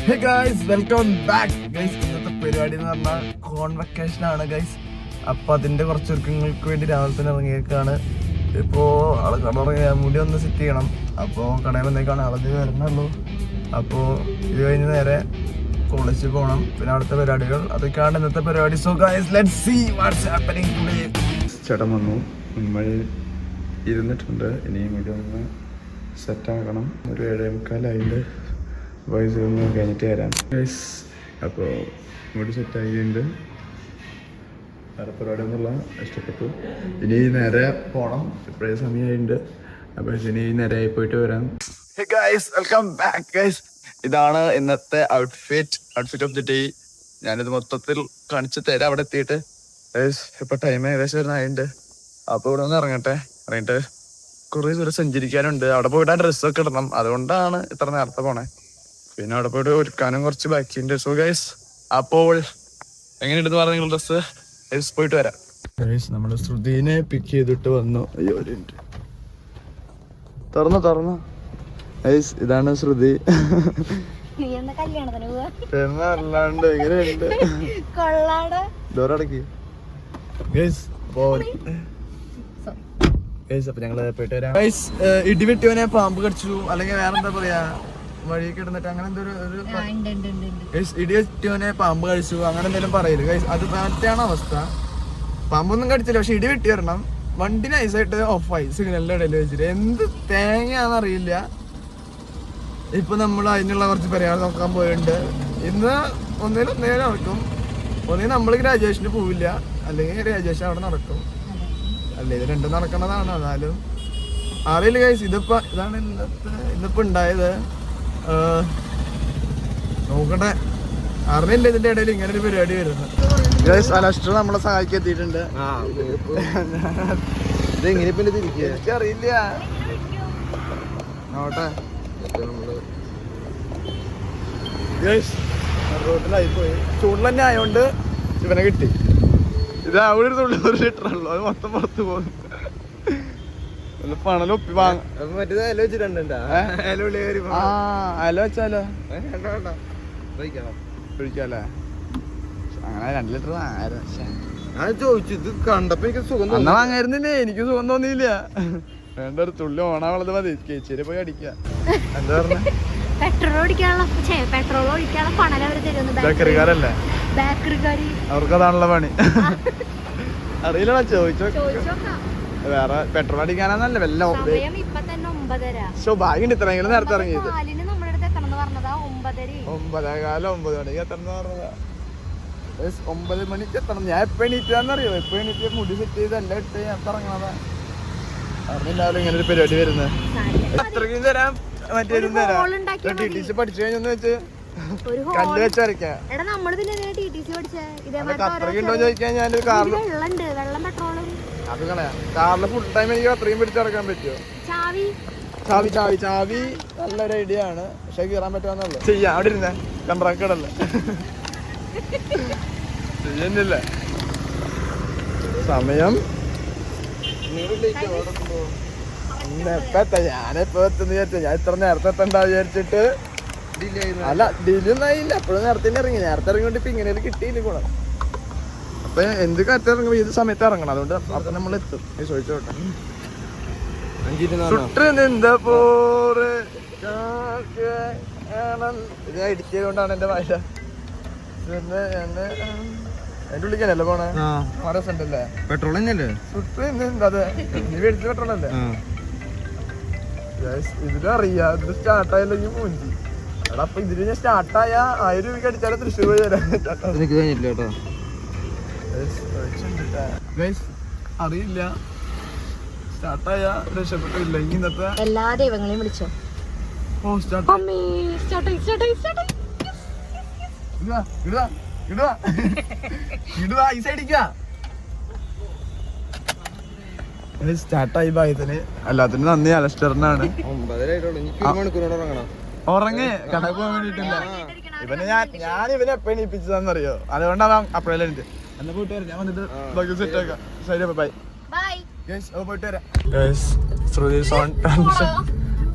Hey guys, welcome back guys. ഇന്നത്തെ പരിപാടി എന്ന് പറഞ്ഞാൽ കോൺവെക്കേഷൻ ആണ് ഗൈസ്. അപ്പൊ അതിന്റെ കുറച്ച് ഒരുക്കങ്ങൾക്ക് വേണ്ടി രാവിലെ തന്നെ ഇറങ്ങിയേക്കാണ്. ഇപ്പോ ആള് കടറങ്ങിയ മുടി ഒന്ന് സെറ്റ് ചെയ്യണം. അപ്പോ കടയിൽ വന്നേക്കാണ് ആളത് വരുന്നുള്ളൂ. അപ്പോ ഇത് കഴിഞ്ഞ് നേരെ കോളേജിൽ പോകണം. പിന്നെ അവിടുത്തെ പരിപാടികൾ അതൊക്കെയാണ് ഇന്നത്തെ പരിപാടി. So guys, let's see what's happening today. ചേട്ടൻ വന്നു, നമ്മൾ ഇരുന്നിട്ടുണ്ട്. ഇനിയും ഇതൊന്ന് സെറ്റാക്കണം. ഒരു 7:45 വയസ്സ് ഒന്ന് കഴിഞ്ഞിട്ട് തരാം ഗൈസ്. അപ്പോൾ മുടി സെറ്റാക്കിയിട്ടുണ്ട്. വേറെ പരിപാടി ഒന്നുമില്ല, ഇഷ്ടപ്പെട്ടു. ഇനി നേരെ പോകണം. ഇപ്പോഴേ സമയമായിട്ടുണ്ട്. അപ്പോൾ ഇനി നേരെ പോയിട്ട് വരാം. Hey guys, welcome back guys. ഇതാണ് ഇന്നത്തെ ഔട്ട്ഫിറ്റ് ഓഫ് ദി ഡേ. ഞാനിത് മൊത്തത്തിൽ കാണിച്ചു തരാം അവിടെ എത്തിയിട്ട്. ഇപ്പൊ ടൈം ഏകദേശം വരുന്നതായിട്ടുണ്ട്. അപ്പൊ ഇവിടെ ഒന്ന് ഇറങ്ങിയിട്ട് കുറെ ദൂരം സഞ്ചരിക്കാനുണ്ട്. അവിടെ പോയിട്ട് ആ ഡ്രസ്സൊക്കെ ഇടണം. അതുകൊണ്ടാണ് ഇത്ര നേരത്തെ പോണേ. പിന്നെ അവിടെ പോയിട്ട് ഒരുക്കാനും കുറച്ച് ബാക്കിയുണ്ട്. സോ ഗൈസ്, അപ്പോൾ എങ്ങനെയുണ്ടെന്ന് പറഞ്ഞ നിങ്ങൾ ഡ്രസ്സ് പോയിട്ട് വരാം. ഗൈസ്, നമ്മള് ശ്രുതിനെ പിക്ക് ചെയ്തിട്ട് വന്നു. അയ്യോ, ഒരു മിനിറ്റ്. തുറന്നു ഗൈസ്, ഇതാണ് ശ്രുതി. അല്ലാണ്ട് എങ്ങനെയുണ്ട് ഡോറടക്കി ഗൈസ്. അപ്പൊ ഞങ്ങള് പോയിട്ട് വരാം ഗൈസ്. ഇടിവെട്ടിവനെ പാമ്പ് കടിച്ചു, അല്ലെങ്കിൽ വേറെന്താ പറയാ, വഴി കിടന്നിട്ട് അങ്ങനെ എന്തോ ഇടിവെട്ടിവനെ പാമ്പ് കഴിച്ചു, അങ്ങനെ എന്തെങ്കിലും പറയല് ഗൈസ്. അത് മാറ്റാണ് അവസ്ഥ. പാമ്പൊന്നും കടിച്ചില്ല, പക്ഷെ ഇടി വെട്ടി വരണം. വണ്ടി നൈസായിട്ട് ഓഫായി സിഗ്നലിന്റെ ഇടയിൽ വെച്ചിട്ട്. എന്ത് തേങ്ങയാന്നറിയില്ല. ഇപ്പൊ നമ്മൾ അതിനുള്ള കുറച്ച് പരിഹാരം നോക്കാൻ പോയിട്ടുണ്ട്. ഇന്ന് ഒന്നേലും നടക്കും. ഒന്നേ നമ്മൾ ഗ്രാജുവേഷന് പോവില്ല, അല്ലെങ്കിൽ ഗ്രാജുവേഷൻ അവിടെ നടക്കും. അല്ല, ഇത് രണ്ടും നടക്കണതാണ്. എന്നാലും അറിയില്ല ഗൈസ്. ഇതാണ് ഇന്നിപ്പോ ഉണ്ടായത്. നോക്കട്ടെ, അറിയില്ല ഇതിന്റെ ഇടയിൽ ഇങ്ങനെ ഒരു പരിപാടി വരുന്നത് ഗൈസ്. അലസ്റ്റർ നമ്മളെ സഹായിക്കാൻ എത്തിയിട്ടുണ്ട്. എനിക്കറിയില്ല. നോട്ടെ റോട്ടിലായി പോയി. ചൂടിൽ തന്നെ ആയതുകൊണ്ട് ഇവനെ കിട്ടി. ഇത് അവിടെ ഒരു 1 ലിറ്റർ ഉള്ളു, അത് മൊത്തം പുറത്ത് പോകും. പണലൊപ്പി മറ്റേത് ഇല വെച്ചിട്ടുണ്ട്. ഇല വെച്ചാലോ ഒഴിക്കാല്ലേ? അങ്ങനെ 2 ലിറ്റർ ഞാൻ ചോദിച്ചു. ഇത് കണ്ടപ്പോ എനിക്ക് സുഖം തോന്നി. വാങ്ങായിരുന്നില്ലേ? എനിക്ക് സുഖം തോന്നിയില്ല. വേണ്ട, ഒരു തുള്ളി ഓണാവളത് മതി. കേച്ചിരി പോയി അടിക്കുക. എന്താ പറഞ്ഞ ബേക്കറിക്കാരല്ലേ? അവർക്കതാണല്ലോ പണി. അറിയില്ല, ചോദിച്ചോ. വേറെ പെട്രോൾ അടിക്കാനല്ല വല്ല ഭാഗ്യം ഇത്രയെങ്കിലും നേരത്തെ ഇറങ്ങിയത്. 9:15 9 മണിക്ക് എത്തണം പറഞ്ഞതാ. 9 മണിക്ക് എത്തണം. ഞാൻ എപ്പോ എണീറ്റാന്നറിയോ? എപ്പോ എണീറ്റ് മുടി സെറ്റ് ചെയ്ത് എല്ലാം ഇട്ട് ഞാൻ ഇറങ്ങണതാ. അറിഞ്ഞില്ലാലും ഇങ്ങനെ ഒരു പരിപാടി വരുന്നത്. അത്രയ്ക്കും തരാം. മറ്റേതും തരാം. TTC പഠിച്ചു കഴിഞ്ഞൊന്ന് വെച്ച് കല്ല് വെച്ച് വരയ്ക്കാം. അത്രയ്ക്കുണ്ടോ ചോദിക്കാൻ ഞാനൊരു കാറിൽ അത് കളയാം. കാറില് ഫുൾ ടൈം എനിക്ക് അത്രയും പിടിച്ചിറക്കാൻ പറ്റുമോ? ചാവി നല്ലൊരു ഐഡിയ ആണ്, പക്ഷെ കീറാൻ പറ്റുമെന്നുള്ളു. ചെയ്യാം. അവിടെ ഇരുന്നേ കണ്ട്രാക്കടല്ലേ ചെയ്യുന്നില്ല. സമയം ഞാനെപ്പോ എത്തുന്ന വിചാരിച്ച. ഞാൻ ഇത്ര നേരത്തെ എത്തണ്ട വിചാരിച്ചിട്ട്. അല്ല, ഡിലൊന്നും ആയില്ല. എപ്പോഴും നേരത്തെ ഇറങ്ങി. നേരത്തെ ഇറങ്ങിയോണ്ട് ഇപ്പൊ ഇങ്ങനെ കിട്ടിയില്ല കൂടെ. അപ്പൊ എന്ത് കാര്യത്തിൽ ഇറങ്ങുമ്പോ ഏത് സമയത്ത് ഇറങ്ങണം. അതുകൊണ്ട് അപ്പൊ നമ്മൾ എത്തും. ചോദിച്ചോട്ടെ. എന്താ പോറ് ഇത് എഡിറ്റ് ചെയ്തുകൊണ്ടാണ് എന്റെ ഭാഷ. എന്റെ ഉള്ളിക്കാനല്ലേ പോണേ? രസമുണ്ടല്ലേ? പെട്രോൾ തന്നെയല്ലേ? അതെ, നീ മേടിച്ച പെട്രോൾ അല്ലേ? ഇതിലറിയാ ഇത് സ്റ്റാർട്ടായില്ലെങ്കിൽ മൂഞ്ചി. എടാ, അപ്പൊ ഇതില് ഞാൻ സ്റ്റാർട്ടായ 1000 രൂപയ്ക്ക് അടിച്ചാലും തൃശ്ശൂർ പോയി തരാം. അറിയില്ല, സ്റ്റാർട്ടായ രക്ഷപ്പെട്ടില്ല. ഇന്നത്തെ എല്ലാ ദൈവങ്ങളെയും വിളിച്ചോ. സ്റ്റാർട്ടായി ഭാഗ്യത്തിന്. എല്ലാത്തിനും നന്ദി അലസ്റ്ററിനാണ്. ഉറങ്ങ് കടയിൽ പോകാൻ വേണ്ടിട്ടില്ല. ഇവനെ ഇവനെ എപ്പോ എണീപ്പിച്ചതാന്നറിയോ? അതുകൊണ്ടാണ് അപ്പോഴല്ലേ ഉണ്ട്. എന്നാ പോയിട്ട് വരാം. ഞാൻ വന്നിട്ട് സെറ്റ് ആക്കാം. ശരി, ബൈ. പോയിട്ട് വരാം.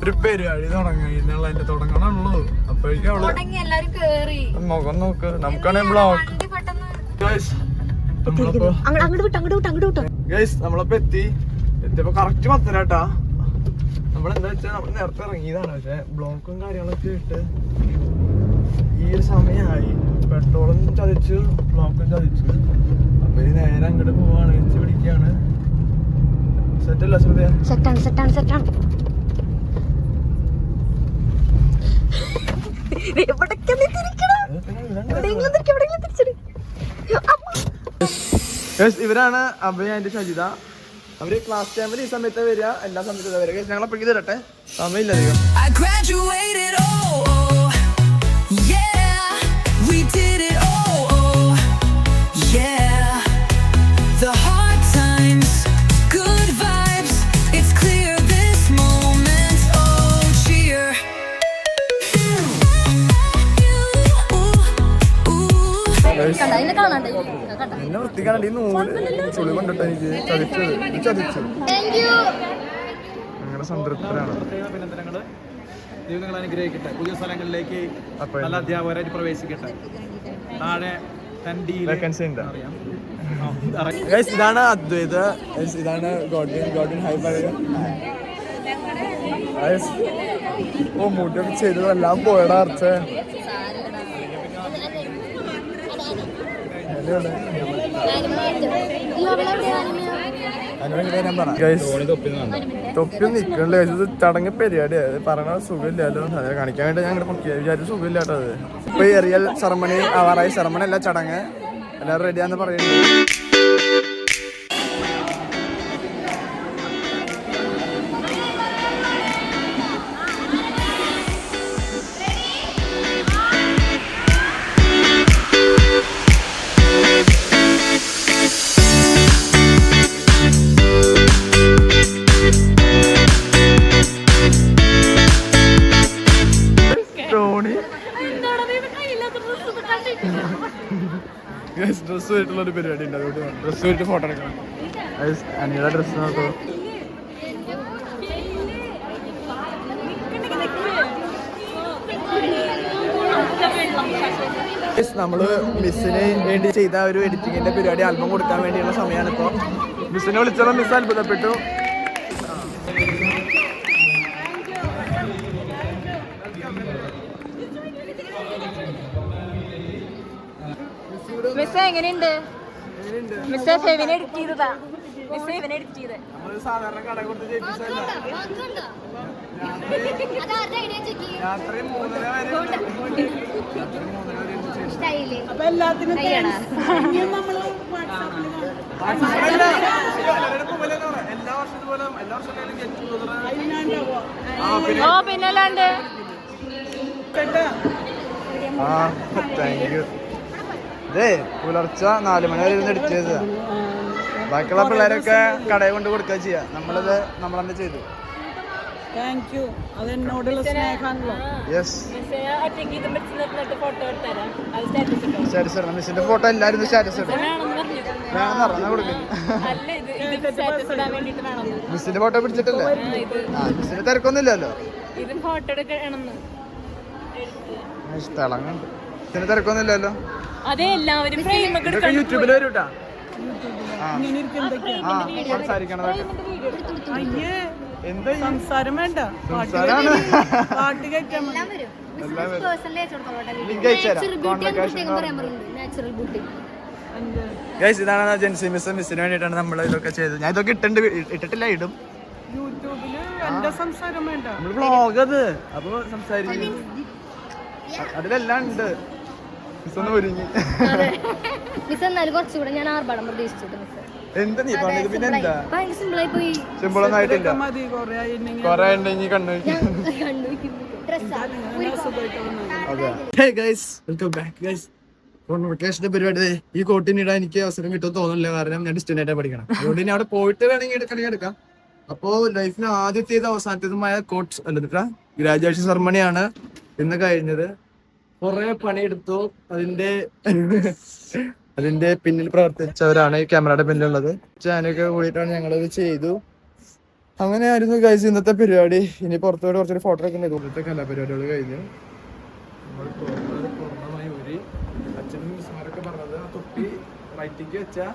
ഒരു പരിപാടി തുടങ്ങുന്നുള്ളതിന്റെ തുടങ്ങണുള്ളൂ. അപ്പോഴേക്കും അവള് മുഖം നോക്ക്. നമുക്കാണെങ്കിൽ ബ്ലോക്ക്. നമ്മളിപ്പോ എത്തിയപ്പോ കറക്റ്റ് 10:30. നമ്മളെന്താ വെച്ചാൽ നമ്മൾ നേരത്തെ ഇറങ്ങിയതാണ്. പക്ഷെ ബ്ലോക്കും കാര്യങ്ങളൊക്കെ ഇട്ട് ഈ ഒരു സമയമായി. പെട്രോളും ചതിച്ചു, ബ്ലോക്കും ചതിച്ചു. അപ്പൊ ഈ നേരെ അങ്ങോട്ട് പോവാണ്, വെച്ച് പിടിക്കാണ്. സെറ്റല്ല ശ്രുതിയ? സെറ്റാണ്. ഇവരാണ് അഭയ ആൻഡ് ഷജിത. അവര് ക്ലാസ് ടൈമിൽ ഈ സമയത്ത് വരിക, എല്ലാ സമയത്തും വരിക. ഞങ്ങൾ അപ്പോഴേക്ക് തരട്ടെ, സമയമില്ല അധികം. എന്നെ വൃത്തിക്കാണി ചുളി കൊണ്ടിട്ട് എനിക്ക് ചതിച്ചു. ഞങ്ങളുടെ സംതൃപ്തരാണ്. ദൈവങ്ങൾ അനുഗ്രഹിക്കട്ടെ. പുതിയ സ്ഥലങ്ങളിലേക്ക് നല്ല അധ്യാപകരായിട്ട് പ്രവേശിക്കട്ടെ. താഴെ ഇതാണ് അദ്വൈത, ഇതാണ് ഗോഡ്വിൻ ഹൈ പറയുക. ഓ മുടിയൊക്കെ ചെയ്തതെല്ലാം പോയടാ അർച്ച. തൊപ്പി നിക്കണ്ടേ, ഇത് ചടങ്ങ് പരിപാടിയാണ്. പറയണ സുഖമില്ലല്ലോ, അത് കാണിക്കാൻ വേണ്ടി ഞാൻ വിചാരിച്ച സുഖമില്ല കേട്ടോ. അത് ഇപ്പൊ റിയൽ സെറമണി ആവാറായി. സെറമണി അല്ല, ചടങ്ങ്. എല്ലാവരും റെഡിയാന്ന് പറയുന്നത്. ഡ്രസ് ആയിട്ടുള്ള ഒരു പരിപാടി ഉണ്ട്, അതുകൊണ്ട് ഡ്രസ് ആയിട്ട് ഫോട്ടോ എടുക്കണം. അനിയുടെ ഡ്രസ് നോക്കൂ. നമ്മള് മിസ്സിന് വേണ്ടി ചെയ്ത ഒരു എഡിറ്റിങ്ങിന്റെ പരിപാടി, ആൽബം കൊടുക്കാൻ വേണ്ടിയുള്ള സമയമാണ് ഇപ്പൊ. മിസ്സിനെ വിളിച്ചപ്പോൾ മിസ് അത്ഭുതപ്പെട്ടു. മിസ് എങ്ങനെയുണ്ട്? മിസ് ഫെവിനെ എഡിറ്റ് ചെയ്തതാ. മിസ് ഫെവിനെ എഡിറ്റ് ചെയ്തേ. സാധാരണ കട കൊടുത്ത് ചെയ്യിപ്പിച്ചതല്ല. രാത്രി 3:30 വരെ. അപ്പൊ എല്ലാത്തിനും എല്ലാ വർഷവും ഓ പിന്നല്ലാണ്ട്. Thank you. ഇതേ പുലർച്ചെ 4 മണി വരെ ഇരുന്ന് എഡിറ്റ് ചെയ്തതാ. ബാക്കിയുള്ള പിള്ളേരൊക്കെ കടയിൽ കൊണ്ട് കൊടുക്കുക ചെയ്യാ. നമ്മളത് നമ്മളെന്നെ ചെയ്തു. Thank you. അതെന്നോടുള്ള സ്നേഹമാണല്ലോ. യെസ്. സ്റ്റാറ്റസ് ഇടണം. മിസ്സിന്റെ ഫോട്ടോ എല്ലാവരും സ്റ്റാറ്റസ് ഇടും. വേണമെന്ന് പറഞ്ഞാൽ കൊടുക്കുന്നു. മിസ്സിന്റെ ഫോട്ടോ പിടിച്ചിട്ടല്ലേ? മിസ്സിന്റെ തിരക്കൊന്നുമില്ലല്ലോ. തിളങ്ങുണ്ട്. മിസ്സിന്റെ തിരക്കൊന്നുമില്ലല്ലോ. യൂട്യൂബിൽ വരും കേട്ടാ. സംസാരിക്കണതൊക്കെ എന്താ സംസാരം വേണ്ട, സംസാരാണ്. പാട്ട് കേൾക്കാൻ ഇതാണ് ജെൻസി മിസ്. മിസ്സിന് വേണ്ടിയിട്ടാണ് നമ്മൾ ഇതൊക്കെ ചെയ്തത്. ഞാൻ ഇതൊക്കെ ഇട്ടിട്ടില്ല, ഇടും. യൂട്യൂബില് എന്റെ സംസാരം വേണ്ട, നമ്മള് വ്ളോഗ് അത്. അപ്പൊ സംസാരിക്കും, അതിലെല്ലാം ഉണ്ട്. മിസ് ഒന്ന് ഒരുങ്ങി. ഞാൻ ആർഭാടം പ്രതീക്ഷിച്ചത്. എന്താ നീ പറഞ്ഞത്? പിന്നെ എന്താ സിമ്പിളായി പോയി. സിമ്പിളൊന്നും ആയിട്ടില്ല. മതി. കൊറേ ഉണ്ടെങ്കിൽ കണ്ണു. വെക്കേഷന്റെ പരിപാടി ഈ കോട്ടിനിടാൻ എനിക്ക് അവസരം കിട്ടുമെന്ന് തോന്നുന്നില്ല. കാരണം ഞാൻ ഡിസ്റ്റന്റ് ആയിട്ട് പഠിക്കണം. അതുകൊണ്ട് ഇനി അവിടെ പോയിട്ട് വേണമെങ്കിൽ എടുക്കാം. അപ്പോ ലൈഫിന് ആദ്യത്തേത് അവസാനത്തേതുമായ കോട്ട് അല്ല, ഗ്രാജുവേഷൻ സെറമണിയാണ് ഇന്ന് കഴിഞ്ഞത്. കുറെ പണിയെടുത്തു. അതിന്റെ പിന്നിൽ പ്രവർത്തിച്ചവരാണ് ഈ ക്യാമറയുടെ പിന്നിലുള്ളത്. ചാനൊക്കെ കൂടിയിട്ടാണ് ഞങ്ങളത് ചെയ്തു. അങ്ങനെയായിരുന്നു ഗൈസ് ഇന്നത്തെ പരിപാടി. ഇനി പുറത്തോട്ട് കുറച്ചൊരു ഫോട്ടോ ഒക്കെ ചെയ്തു. ഇന്നത്തെ കലാപരിപാടികൾ കഴിഞ്ഞു. നമ്മൾ പൂർണ്ണമായി ഒരു അച്ഛനും മിസ്സുമാരൊക്കെ പറഞ്ഞത് ആ തൊപ്പി റൈറ്റിക്ക് വെച്ചാ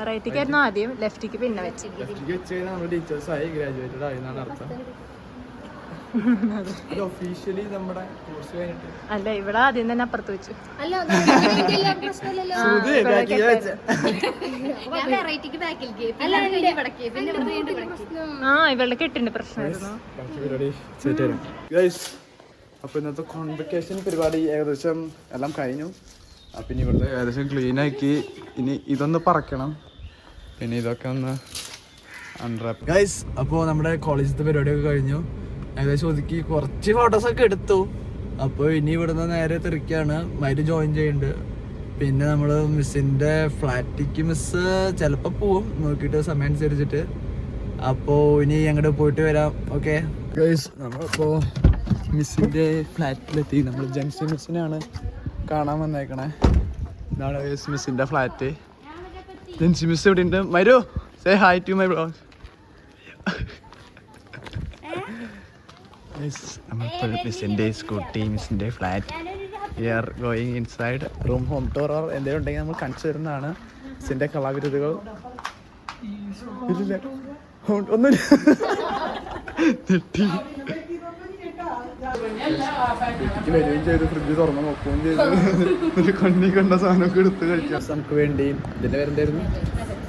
റൈറ്റിക്കായിരുന്നു ആദ്യം, ലെഫ്റ്റിക്ക് പിന്നെ വെച്ച്. ലെഫ്റ്റിക്ക് വെച്ച് കഴിഞ്ഞാൽ നമ്മുടെ ടീച്ചേഴ്സായി ഗ്രാജുവേറ്റഡ് ആയി എന്നാണ് അർത്ഥം. ഇത് ഒഫീഷ്യലി നമ്മുടെ കോഴ്സ് കഴിഞ്ഞിട്ട് അല്ല, ഇവിടെ ആദ്യം തന്നെ അപ്പുറത്ത് വെച്ചു. ഇവളുടെ കെട്ടിന്റെ പ്രശ്നമായിരുന്നു. അപ്പൊ ഇന്നത്തെ കോൺവെക്കേഷൻ പരിപാടി ഏകദേശം എല്ലാം കഴിഞ്ഞു. പിന്നെ ഇവിടുത്തെ ഏകദേശം ക്ലീൻ ആക്കി. ഇനി ഇതൊന്ന് പറക്കണം, പിന്നെ ഇതൊക്കെ ഒന്ന് അൺറാപ്പ്. ഗൈസ് അപ്പോൾ നമ്മുടെ കോളേജിലത്തെ പരിപാടിയൊക്കെ കഴിഞ്ഞു. ഏകദേശം ഒതുക്കി കുറച്ച് ഫോട്ടോസൊക്കെ എടുത്തു. അപ്പോൾ ഇനി ഇവിടുന്ന് നേരെ തിരിക്കുകയാണ്. മൈര് ജോയിൻ ചെയ്യുന്നുണ്ട്. പിന്നെ നമ്മൾ മിസ്സിൻ്റെ ഫ്ലാറ്റിക്ക് മിസ്സ് ചിലപ്പോൾ പോവും, നോക്കിയിട്ട് സമയം അനുസരിച്ചിട്ട്. അപ്പോൾ ഇനി അങ്ങോട്ട് പോയിട്ട് വരാം. ഓക്കെ ഗൈസ്, നമ്മളിപ്പോൾ മിസ്സിൻ്റെ ഫ്ലാറ്റിലെത്തി. നമ്മൾ ജംഗ്ഷൻ മിസ്സിനെയാണ് കാണാൻ വന്നേക്കണേ. ഇതാണ് മിസ്സിൻ്റെ ഫ്ലാറ്റ്. ജെൻസി മിസ് എവിടെ ഉണ്ട്? മൈരു, say hi to my blog. നമ്മളിപ്പോൾ മിസ്സിൻ്റെ സ്കൂട്ടി, മിസ്സിൻ്റെ flat. We are going inside. Room home tour or എന്തെങ്കിലും ഉണ്ടെങ്കിൽ നമ്മൾ കാണിച്ചു തരുന്നതാണ്. മിസ്സിൻ്റെ കലാവിരുതുകൾ ഇല്ല ഒന്നുമില്ല. വരികയും ചെയ്ത് ഫ്രിഡ്ജ് തുറന്ന് നോക്കുകയും ചെയ്ത് ഒരു കണ്ണി കണ്ട സാധനമൊക്കെ എടുത്ത് കഴിക്കാം. നമുക്ക് വേണ്ടി ഇതിൻ്റെ പേരെന്തായിരുന്നു?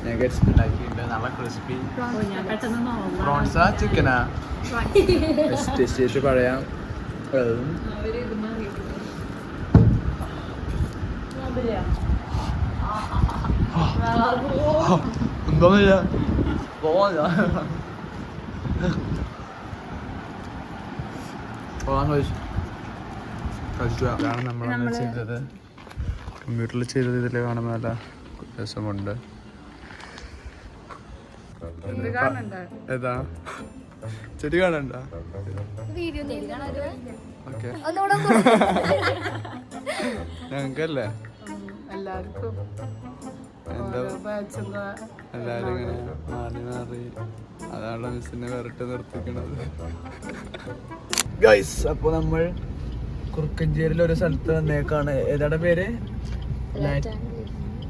നഗറ്റ്സ് ഉണ്ടാക്കിയിട്ടുണ്ട്. നല്ല ക്രിസ്പി പ്രോൺസാ ചിക്കനാ ടെസ്റ്റ് പഴയ എന്താന്നില്ല പോവാ ഇതാണ് നമ്മൾ ചെയ്തത്. കമ്പ്യൂട്ടറിൽ ചെയ്തത് ഇതിൽ കാണുമ്പോൾ നല്ല രസമുണ്ട്. ഏതാ ചെടി കാണണ്ട? ഓക്കെ, ഞങ്ങൾക്കല്ലേ എല്ലാവർക്കും എന്താ എല്ലാരും ഇങ്ങനെ മാറി മാറി. അതാണ് മിസ്സിനെ വേറിട്ട് നിർത്തിക്കണത്. ഗൈസ്, അപ്പോൾ നമ്മൾ കുറുക്കഞ്ചേരിയിൽ ഒരു സ്ഥലത്ത് വന്നേക്കാണ്. ഏതാടെ പേര്?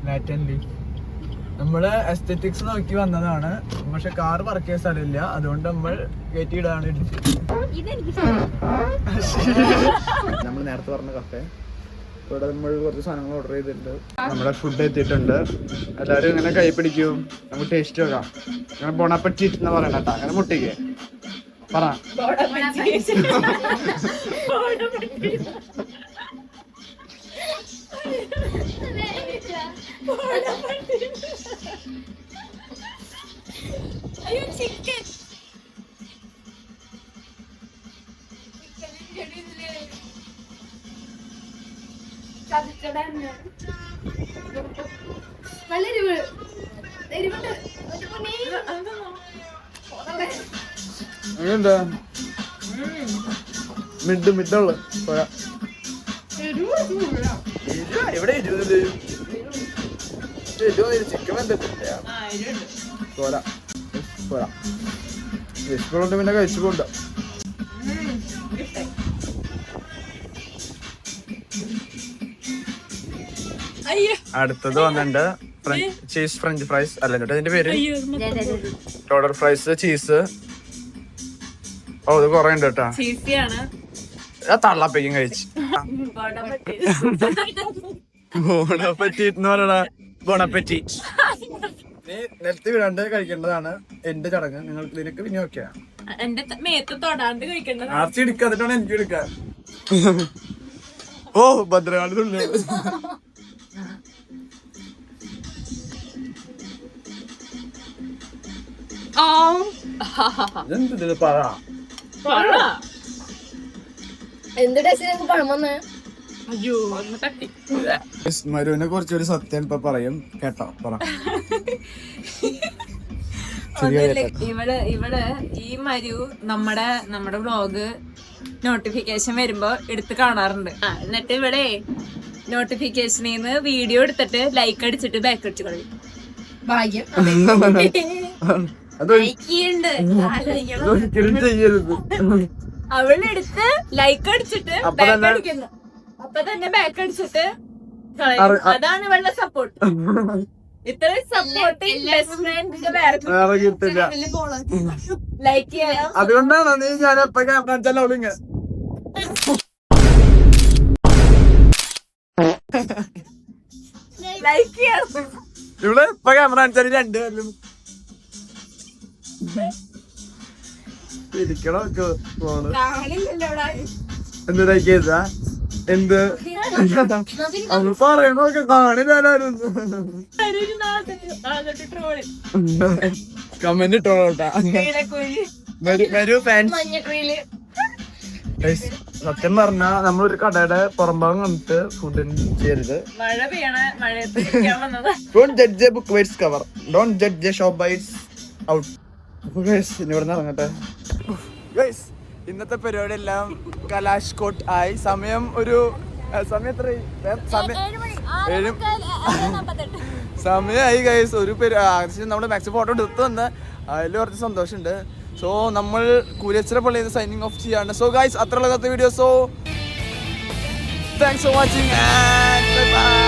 ലാറ്റൻലി. നമ്മള് എസ്തെറ്റിക്സ് നോക്കി വന്നതാണ്, പക്ഷെ കാർ പാർക്ക് ചെയ്യാൻ സ്ഥലമില്ല. അതുകൊണ്ട് നമ്മൾ കയറ്റിയിടാണ് ഇടിച്ചത്. നമ്മൾ നേരത്തെ പറഞ്ഞ കഫേ. ഇവിടെ നമ്മൾ കുറച്ച് സാധനങ്ങൾ ഓർഡർ ചെയ്തിട്ടുണ്ട്. നമ്മുടെ ഫുഡ് എത്തിയിട്ടുണ്ട്. എല്ലാവരും ഇങ്ങനെ കൈ പിടിക്കും, നമുക്ക് ടേസ്റ്റ് വെക്കാം. അങ്ങനെ ബോണപ്പറ്റിറ്റ് എന്ന് പറയണ കേട്ടോ. അങ്ങനെ മുട്ടിക്ക് പറ. അങ്ങനെന്താ മിഡുള്ള ഇവിടെ ചിക്കൻ വെന്തിട്ടില്ല. പോരാ പോരാ, വിശപ്പുണ്ട് പിന്നെ കഴിച്ചു പോണ്ട. അടുത്തത് വന്നിട്ടുണ്ട് ചീസ് ഫ്രഞ്ച് ഫ്രൈസ്. അല്ല എന്നിട്ട് അതിന്റെ പേര് ലോഡർ ഫ്രൈസ്, ചീസ്. ഓ, ഇത് കൊറേ ഉണ്ട് കേട്ടാ. തള്ളപ്പയ്ക്കും കഴിച്ചു. ബോണപ്പറ്റീറ്റ് പറയണ. ബോണപ്പറ്റീറ്റ് നീ നിലത്ത് വിടാണ്ട് കഴിക്കേണ്ടതാണ് എന്റെ ചടങ്ങ്. നിങ്ങൾക്ക് നിനക്ക് പിന്നെ നോക്കിയാ എന്റെ മേത്ത് തൊടാണ്ട് കഴിക്കേണ്ടത്. ആർച്ചി എടുക്കാതിട്ടാണ് എനിക്ക് എടുക്കാൻ. ഓ, ഭദ്രകാളിതുള്ളി. എന്ത് പറ മരുവിനെ കുറിച്ചൊരു സത്യം ഇപ്പൊ പറയും കേട്ടോ. പറ. ഇവിടെ ഈ മരു നമ്മുടെ വ്ളോഗ് നോട്ടിഫിക്കേഷൻ വരുമ്പോ എടുത്ത് കാണാറുണ്ട്. എന്നിട്ട് ഇവിടെ നോട്ടിഫിക്കേഷനിൽ നിന്ന് വീഡിയോ എടുത്തിട്ട് ലൈക്ക് അടിച്ചിട്ട് ബാക്ക് അടിച്ച് കളയും. ഭാഗ്യം. അതൊരിക്കലും ചെയ്യരുത്. അവളെടുത്ത് ലൈക്ക് അടിച്ചിട്ട് അപ്പൊ ബാക്ക് തന്നെ- അടിക്കുന്നു. അപ്പൊ തന്നെ ബാക്ക് അടിച്ചിട്ട് കളയും. അതാണ് ഇവളുടെ സപ്പോർട്ട്. ഇത്രയും സപ്പോർട്ടിങ് ബെസ്റ്റ് ഫ്രണ്ട് വേറെ വേറെ കിട്ടില്ല. ലൈക്ക് ചെയ്യാം. അതുകൊണ്ടാണ് നീ ഞാൻ എപ്പോ ക്യാമറ വെച്ചാലും ലൈക്ക് ചെയ്യാം. ഇവിടെ ഇപ്പൊ ക്യാമറ വെച്ചാൽ രണ്ടുപേരും ഇരിക്കണോ ഫോണ് കാണില്ലല്ലോ ഇവിടെ. എന്ത് ലൈക്ക് ചെയ്താ എന്ത് അവള് പറയണൊക്കെ കാണില്ലാരും ഒരു നാളത്തെ ട്രോള് കമന്റ് ഇട്ടോളൂട്ടാ. വരൂ ഫാൻസ്. മഞ്ഞക്കുയില് സത്യം പറഞ്ഞാ നമ്മളൊരു കടയുടെ പുറംഭാഗം കണ്ടിട്ട് ഫുഡ് ചെയ്യരുത്. മഴ പെയ്യണ മഴയത്ത് ഇരിക്കാൻ വന്നത്. Don't judge a book by its cover, don't judge a shop by its out. അപ്പൊ ഗൈസ് ഇനി ഇവിടെ നിന്ന് ഇറങ്ങട്ടെ. ഗൈസ് ഇന്നത്തെ പരിപാടി എല്ലാം കലാഷ് കോട്ട് ആയി. സമയം ഒരു സമയം എത്രയായി? സമയമായി ഗൈസ്. ഒരു നമ്മുടെ മാക്സിമം ഫോട്ടോ എടുത്ത് വന്ന് അതിൽ കുറച്ച് സന്തോഷമുണ്ട്. സോ നമ്മൾ കൂലിയച്ചിറ പള്ളിയിൽ നിന്ന് സൈനിങ് ഓഫ് ചെയ്യാണ്. സോ ഗൈസ് അത്ര ഉള്ള video. So thanks for watching and bye bye.